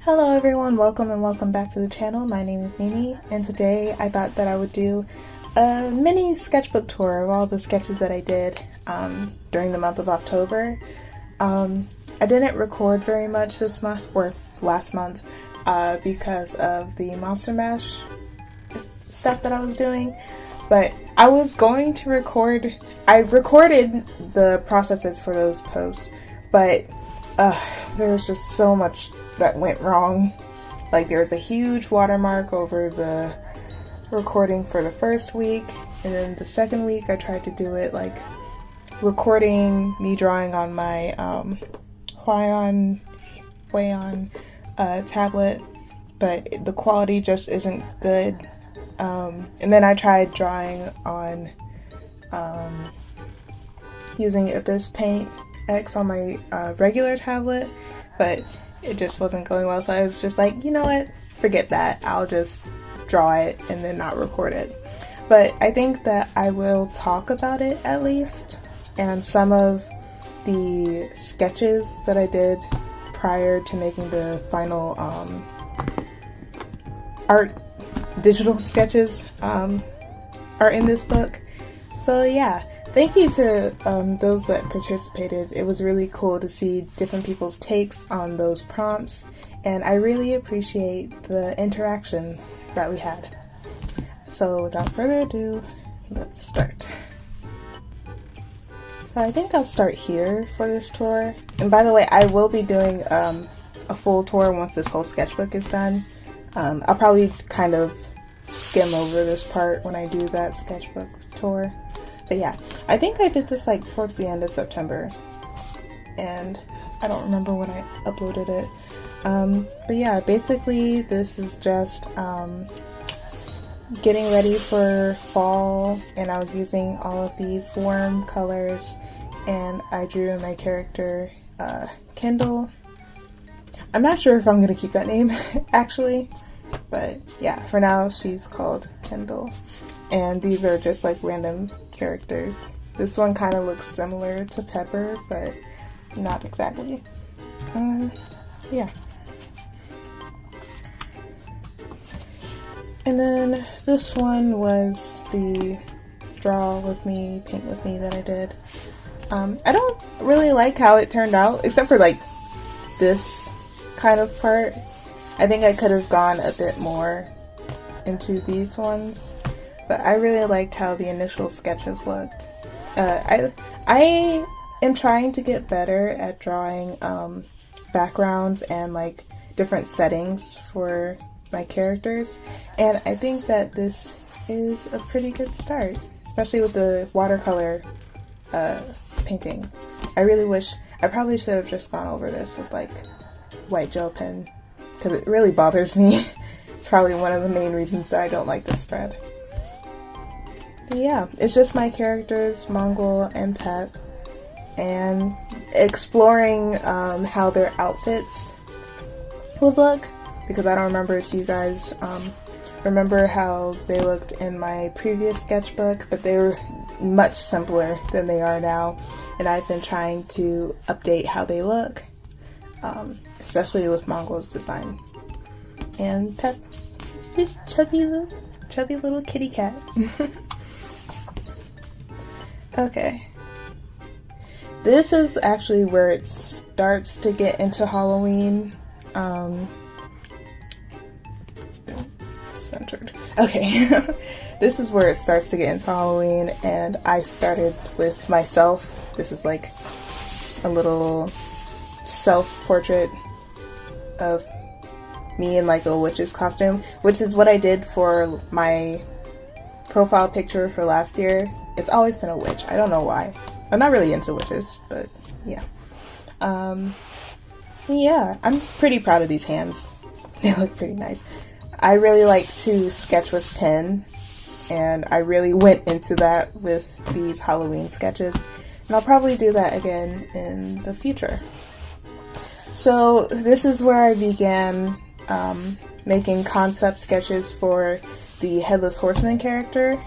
Hello everyone, welcome and welcome back to the channel. My name is Mimi, and today I thought that I would do a mini sketchbook tour of all the sketches that I did during the month of October. I didn't record very much this month, or last month, because of the Monster Mash stuff that I was doing, but I was going to record. I recorded the processes for those posts, but there was just so much that went wrong. Like, there was a huge watermark over the recording for the first week, and then the second week I tried to do it like recording me drawing on my Ohayo tablet, but the quality just isn't good. And then I tried drawing on using Abyss Paint X on my regular tablet, but it just wasn't going well, so I was just like, you know what, forget that, I'll just draw it and then not record it. But I think that I will talk about it at least, and some of the sketches that I did prior to making the final art digital sketches are in this book. So yeah, thank you to those that participated. It was really cool to see different people's takes on those prompts, and I really appreciate the interaction that we had. So without further ado, let's start. So I think I'll start here for this tour. And by the way, I will be doing a full tour once this whole sketchbook is done. I'll probably kind of skim over this part when I do that sketchbook tour. But yeah, I think I did this like towards the end of September, and I don't remember when I uploaded it. But yeah, basically this is just getting ready for fall, and I was using all of these warm colors, and I drew my character Kendall. I'm not sure if I'm gonna keep that name actually, but yeah, for now she's called Kendall. And these are just like random characters. This one kind of looks similar to Pepper, but not exactly. Yeah. And then this one was the draw with me, paint with me that I did. I don't really like how it turned out, except for like this kind of part. I think I could have gone a bit more into these ones, but I really liked how the initial sketches looked. I am trying to get better at drawing backgrounds and like different settings for my characters, and I think that this is a pretty good start, especially with the watercolor painting. I really wish, I probably should have just gone over this with like white gel pen, because it really bothers me. It's probably one of the main reasons that I don't like this spread. But yeah, it's just my characters, Mongol and Pep, and exploring how their outfits would look, because I don't remember if you guys remember how they looked in my previous sketchbook, but they were much simpler than they are now, and I've been trying to update how they look, especially with Mongol's design. And Pep, just chubby little kitty cat. Okay, this is actually where it starts to get into Halloween. Centered. Okay, this is where it starts to get into Halloween, and I started with myself. This is like a little self-portrait of me in like a witch's costume, which is what I did for my profile picture for last year. It's always been a witch. I don't know why. I'm not really into witches, but yeah. Yeah, I'm pretty proud of these hands. They look pretty nice. I really like to sketch with pen, and I really went into that with these Halloween sketches, and I'll probably do that again in the future. So this is where I began making concept sketches for the Headless Horseman character.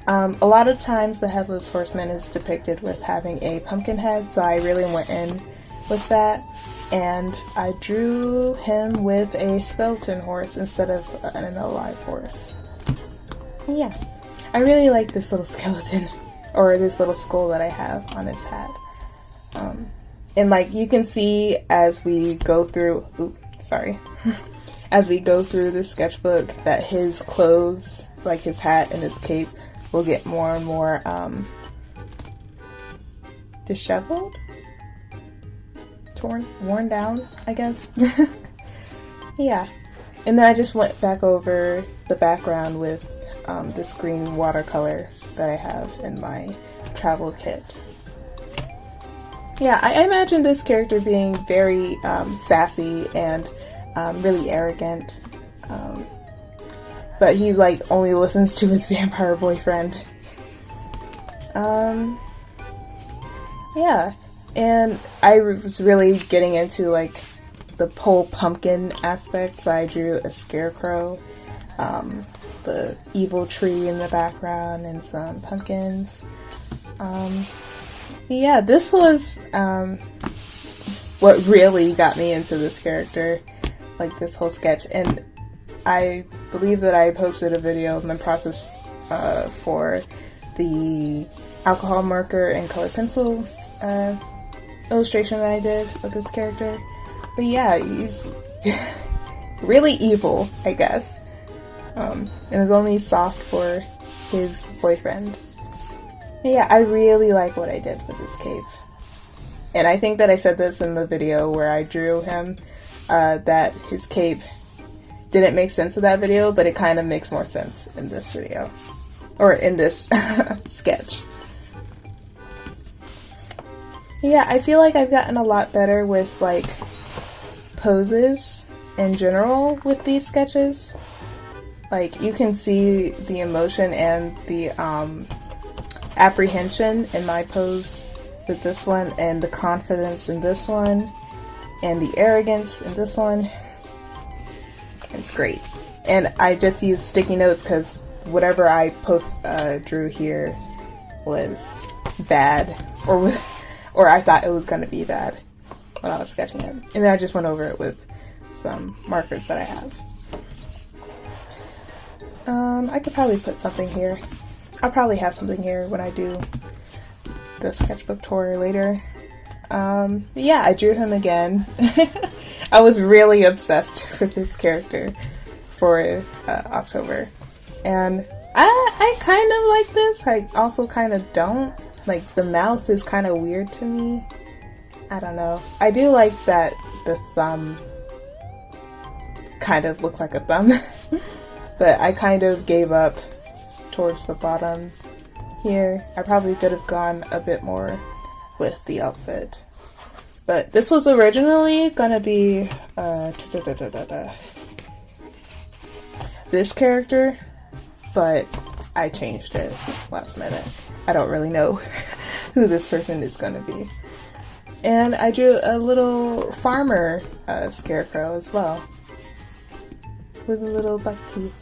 A lot of times the Headless Horseman is depicted with having a pumpkin head, so I really went in with that. and I drew him with a skeleton horse instead of an alive horse. And yeah, I really like this little skeleton, or this little skull that I have on his hat. And like you can see as we go through, as we go through the sketchbook, that his clothes, like his hat and his cape, will get more and more disheveled, worn down, I guess. Yeah, and then I just went back over the background with this green watercolor that I have in my travel kit. Yeah, I imagine this character being very sassy and really arrogant, but he like only listens to his vampire boyfriend. Yeah, and I was really getting into like the whole pumpkin aspects. I drew a scarecrow, the evil tree in the background, and some pumpkins. Yeah, this was what really got me into this character, like this whole sketch. And I believe that I posted a video of my process for the alcohol marker and colored pencil illustration that I did of this character. But yeah, he's really evil, I guess, and is only soft for his boyfriend. Yeah, I really like what I did with this cape. And I think that I said this in the video where I drew him, that his cape didn't make sense in that video, but it kind of makes more sense in this video. Or in this sketch. Yeah, I feel like I've gotten a lot better with, like, poses in general with these sketches. Like, you can see the emotion and the, apprehension in my pose with this one, and the confidence in this one, and the arrogance in this one. It's great. And I just used sticky notes because whatever I drew here was bad, or I thought it was going to be bad when I was sketching it. And then I just went over it with some markers that I have. I could probably put something here. I'll probably have something here when I do the sketchbook tour later. Yeah, I drew him again. I was really obsessed with this character for October. And I kind of like this. I also kind of don't. Like, the mouth is kind of weird to me. I don't know. I do like that the thumb kind of looks like a thumb. But I kind of gave up towards the bottom here. I probably could have gone a bit more with the outfit. But this was originally gonna be this character, but I changed it last minute. I don't really know who this person is gonna be. And I drew a little farmer scarecrow as well, with a little buck teeth.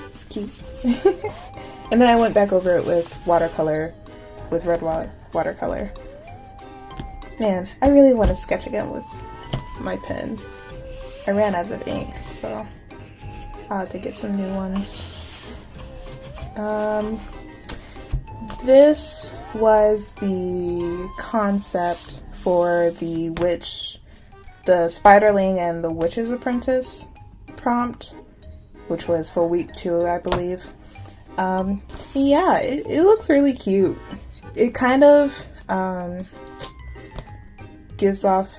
It's cute. And then I went back over it with watercolor, with red watercolor. Man, I really want to sketch again with my pen. I ran out of ink, so I'll have to get some new ones. This was the concept for the Spiderling and the Witch's Apprentice prompt, which was for week 2, I believe. Yeah, it looks really cute. It kind of gives off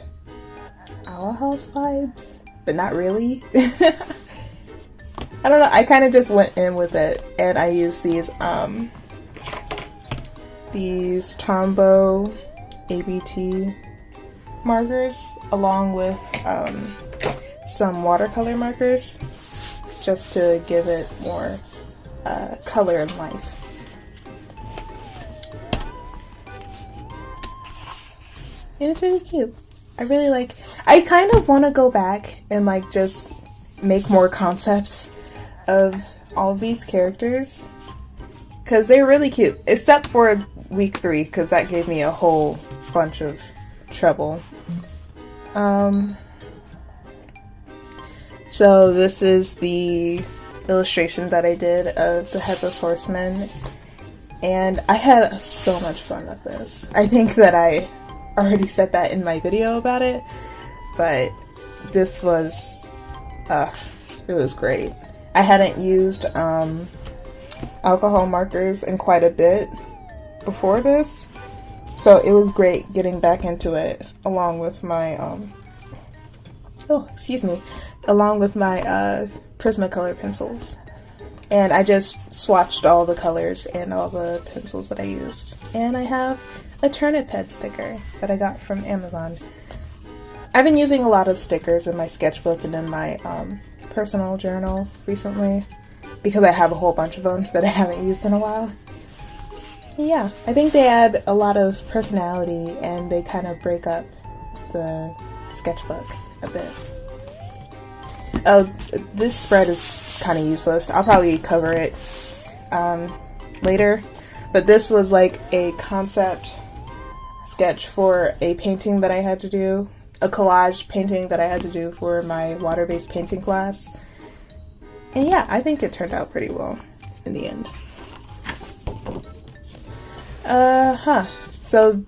Owl House vibes, but not really. I don't know, I kind of just went in with it, and I used these Tombow ABT markers along with some watercolor markers just to give it more color and life. And it's really cute. I kind of want to go back and like just make more concepts of all of these characters because they're really cute, except for week 3 because that gave me a whole bunch of trouble. So this is the illustration that I did of the Headless Horseman, and I had so much fun with this. I think that I already said that in my video about it, but this was, it was great. I hadn't used alcohol markers in quite a bit before this, so it was great getting back into it along with my along with my Prismacolor pencils. And I just swatched all the colors and all the pencils that I used. And I have a turnip head sticker that I got from Amazon. I've been using a lot of stickers in my sketchbook and in my personal journal recently because I have a whole bunch of them that I haven't used in a while. Yeah, I think they add a lot of personality and they kind of break up the sketchbook a bit. Oh, this spread is kind of useless. I'll probably cover it later. But this was like a concept sketch for a painting that I had to do. A collage painting that I had to do for my water-based painting class. And yeah, I think it turned out pretty well in the end. So,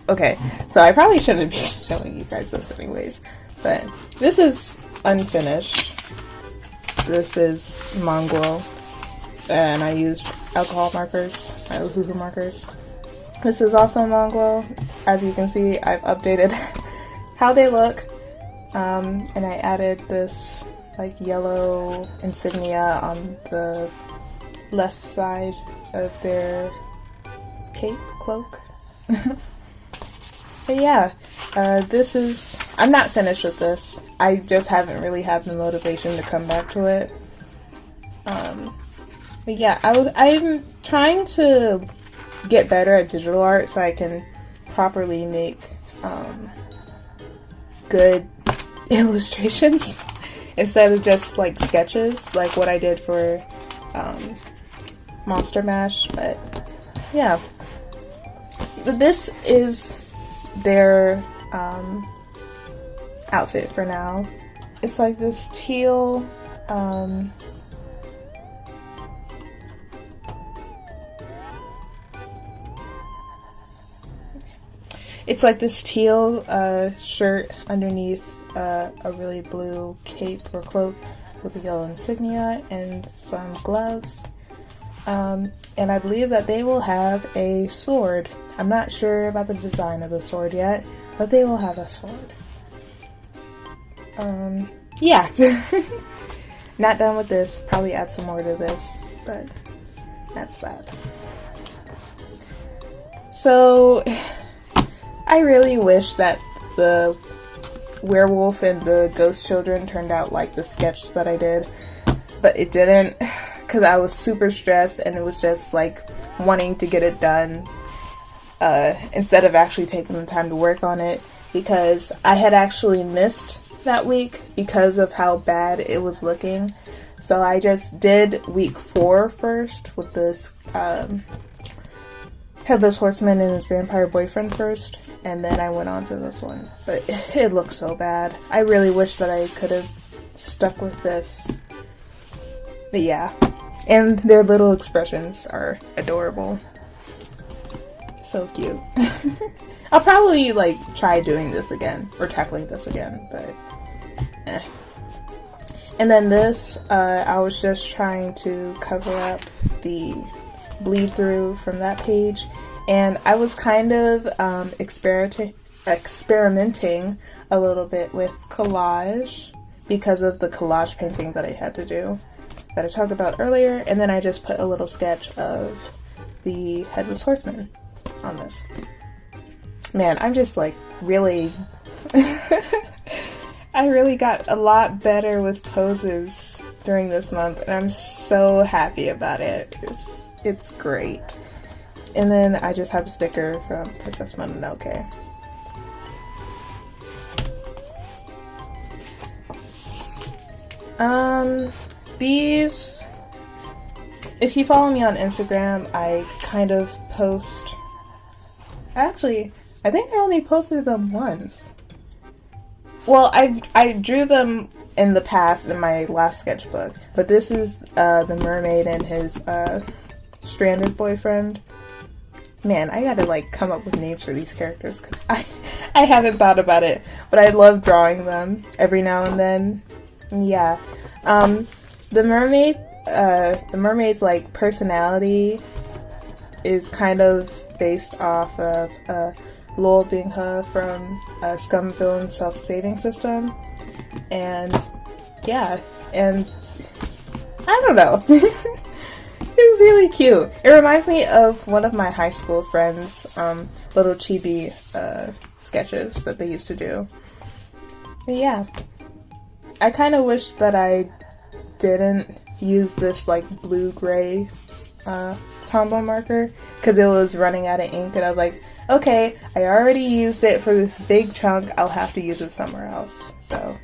okay. So I probably shouldn't be showing you guys this anyways. But this is unfinished. This is Mongrel, and I used alcohol markers, my Ohayo markers. This is also Mongrel. As you can see, I've updated how they look, and I added this like yellow insignia on the left side of their cape, cloak. But yeah, this is, I'm not finished with this. I just haven't really had the motivation to come back to it. But yeah, I'm trying to get better at digital art so I can properly make good illustrations instead of just like sketches, like what I did for Monster Mash. But yeah, this is their outfit for now. It's like this teal it's like this teal shirt underneath a really blue cape or cloak with a yellow insignia and some gloves. And I believe that they will have a sword. I'm not sure about the design of the sword yet, but they will have a sword. Yeah. Not done with this. Probably add some more to this, but that's that. So, I really wish that the werewolf and the ghost children turned out like the sketch that I did, but it didn't, because I was super stressed and it was just like wanting to get it done instead of actually taking the time to work on it, because I had actually missed that week because of how bad it was looking. So I just did week 4 first with this Headless Horseman and his vampire boyfriend first, and then I went on to this one. But it looks so bad. I really wish that I could have stuck with this. But yeah, and their little expressions are adorable. So cute. I'll probably like try doing this again, or tackling this again, but eh. And then this, I was just trying to cover up the bleed through from that page, and I was kind of experimenting a little bit with collage because of the collage painting that I had to do that I talked about earlier, and then I just put a little sketch of the Headless Horseman on this. Man, I'm just like really I really got a lot better with poses during this month, and I'm so happy about it. It's great. And then I just have a sticker from Princess Mononoke. These, if you follow me on Instagram, I kind of post, actually, I think I only posted them once. Well, I drew them in the past in my last sketchbook, but this is the mermaid and his stranded boyfriend. Man, I gotta like come up with names for these characters because I haven't thought about it, but I love drawing them every now and then. Yeah, the mermaid's like personality is kind of based off of Lowell Bingha from Scumville Self-Saving System, and yeah, and I don't know. It's really cute. It reminds me of one of my high school friends' little chibi sketches that they used to do. But yeah, I kind of wish that I didn't use this like blue-gray combo marker because it was running out of ink, and I was like, okay, I already used it for this big chunk, I'll have to use it somewhere else. So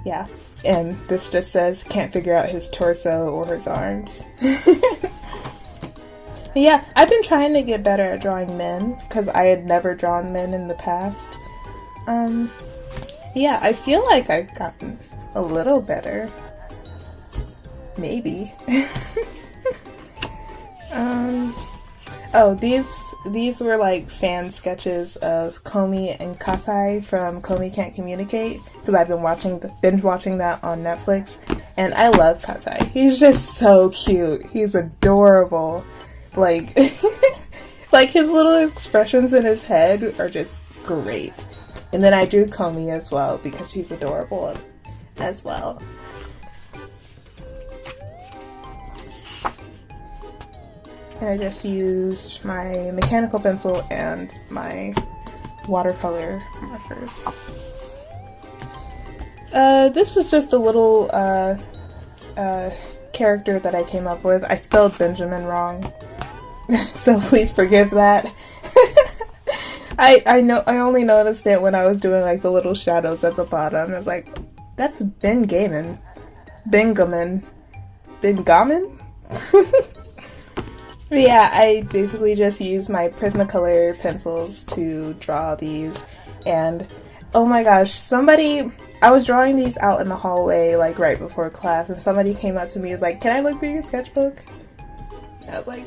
yeah, and this just says can't figure out his torso or his arms. Yeah, I've been trying to get better at drawing men because I had never drawn men in the past. Yeah, I feel like I've gotten a little better. Maybe. Oh, these were like fan sketches of Komi and Katai from Komi Can't Communicate because I've been binge watching that on Netflix, and I love Katai. He's just so cute. He's adorable. Like, like his little expressions in his head are just great. And then I drew Komi as well because she's adorable as well. And I just used my mechanical pencil and my watercolor markers. This was just a little character that I came up with. I spelled Benjamin wrong, so please forgive that. I only noticed it when I was doing like the little shadows at the bottom. I was like, that's Benjamin. Benjamin. Yeah, I basically just used my Prismacolor pencils to draw these, and oh my gosh, I was drawing these out in the hallway like right before class, and somebody came up to me and was like, can I look through your sketchbook? And I was like,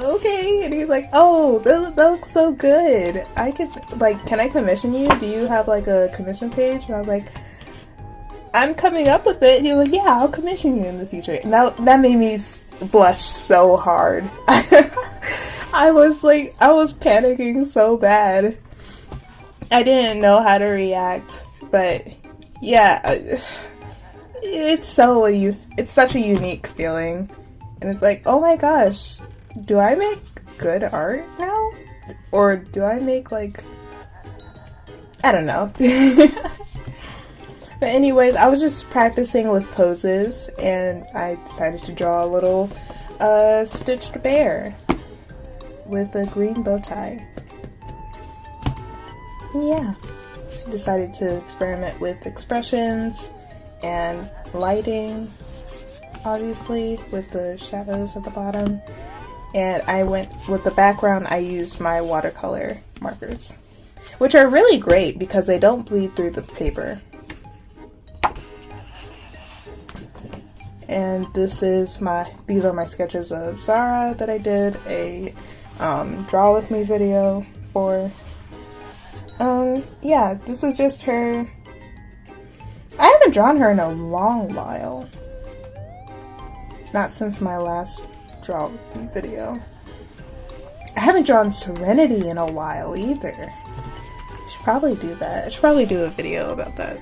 okay, and he's like, oh, that looks so good. I could, like, can I commission you? Do you have like a commission page? And I was like, I'm coming up with it. He was like, yeah, I'll commission you in the future. And that made me blush so hard. I was panicking so bad. I didn't know how to react, but yeah, it's such a unique feeling, and it's like, oh my gosh, do I make good art now, or do I make like, I don't know. But anyways, I was just practicing with poses, and I decided to draw a little stitched bear with a green bow tie. Yeah, I decided to experiment with expressions and lighting, obviously, with the shadows at the bottom. And I went with the background, I used my watercolor markers, which are really great because they don't bleed through the paper. And these are my sketches of Zara that I did a draw with me video for. Yeah, this is just her. I haven't drawn her in a long while. Not since my last draw with me video. I haven't drawn Serenity in a while either. I should probably do that. I should probably do a video about that.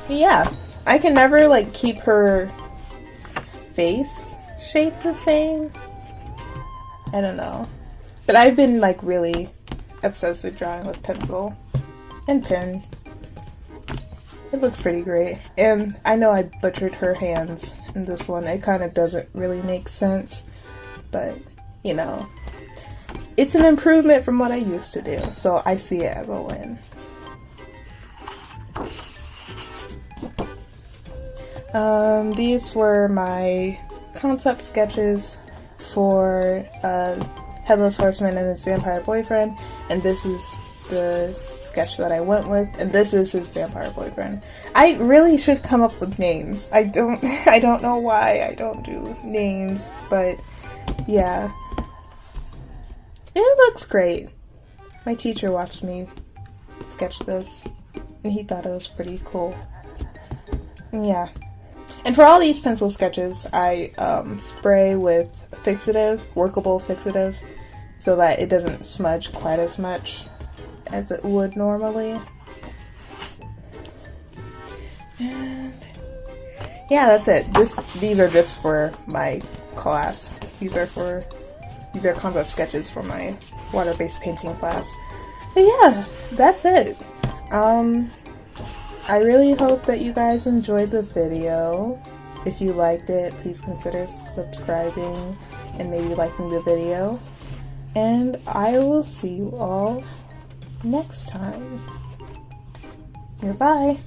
Yeah. I can never like keep her face shape the same. I don't know. But I've been like really obsessed with drawing with pencil and pen. It looks pretty great. And I know I butchered her hands in this one. It kind of doesn't really make sense. But, you know, it's an improvement from what I used to do. So I see it as a win. These were my concept sketches for Headless Horseman and his vampire boyfriend, and this is the sketch that I went with, and this is his vampire boyfriend. I really should come up with names. I don't know why I don't do names, but yeah. It looks great. My teacher watched me sketch this, and he thought it was pretty cool. Yeah. And for all these pencil sketches, I spray with fixative, workable fixative, so that it doesn't smudge quite as much as it would normally. And yeah, that's it. These are just for my class. These are concept sketches for my water-based painting class. But yeah, that's it. I really hope that you guys enjoyed the video. If you liked it, please consider subscribing and maybe liking the video. And I will see you all next time. Goodbye.